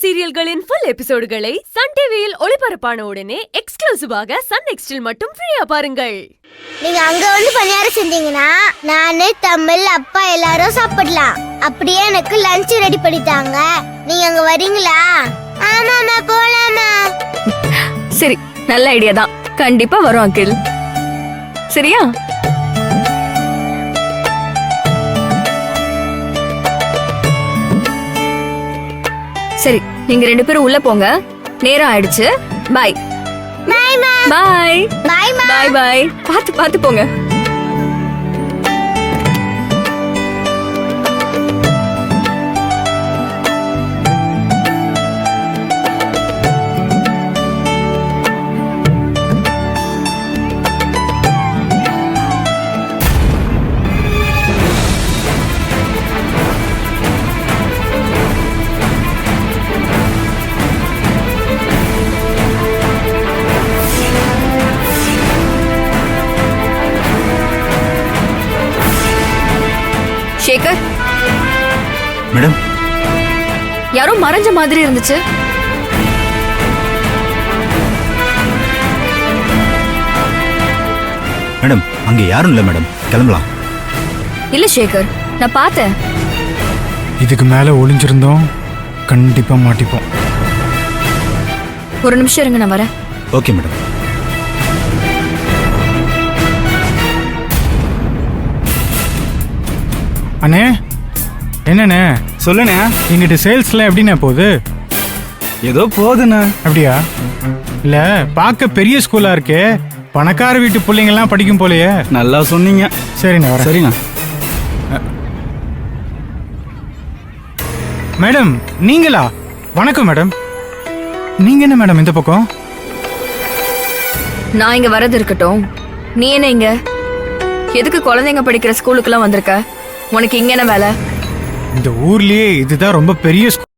சீரியல்களின் full எபிசோடுகளை Sun டிவியில் ஒளிபரப்பான உடனே எக்ஸ்க்ளூசிவாக சன் நெக்ஸ்டில் மட்டும் ஃப்ரீயா பாருங்கள். நீங்க அங்க வந்து பணியாரம் செஞ்சீங்கன்னா நானு தமிழ் அப்பா எல்லாரும் சாப்பிடலாம். அப்படியே எனக்கு லஞ்ச் ரெடி பண்ணிட்டாங்க. நீங்க அங்க வரீங்களா? ஆமாமா போலாமா. சரி, நல்ல ஐடியா தான். கண்டிப்பா வரும் அங்கிள். சரியா? சரி, நீங்க 2 பேரும் உள்ள போங்க. நேரம் ஆயிடுச்சு. பை பை மா. பை பை மா. Bye bye. பாத்து போங்க. சேகர், மேடம், யாரோ மறைஞ்ச மாதிரி இருந்துச்சு. மேடம், அங்க யாரும் இல்ல மேடம், கிளம்பலாம். இல்ல சேகர், நான் பார்த்தேன். இதுக்கு மேல ஒளிஞ்சிருந்தோம் கண்டிப்பா மாட்டிப்போம். ஒரு நிமிஷம் இருங்க, நான் வரேன். Okay madam. அண்ணே, என்னண்ணே சொல்லுண்ணே. எங்கிட்ட சேல்ஸ்லாம் எப்படிண்ணே போகுது? ஏதோ போகுதுண்ணே. அப்படியா? இல்ல, பார்க்க பெரிய ஸ்கூலா இருக்கே, பணக்கார வீட்டு பிள்ளைங்கெல்லாம் படிக்கும் போலயே. நல்லா சொன்னீங்க. சரிண்ணே, வரேன். சரிண்ணா. மேடம், நீங்களா? வணக்கம் மேடம். நீங்க என்ன மேடம் இந்த பக்கம்? நான் இங்க வரது இருக்கட்டும். நீ என்ன இங்க? எதுக்கு குழந்தைங்க படிக்கிற ஸ்கூலுக்குலாம் வந்திருக்க? உனக்கு இங்க என்ன வேலை? இந்த ஊர்லயே இதுதான் ரொம்ப பெரிய ஸ்கூல்.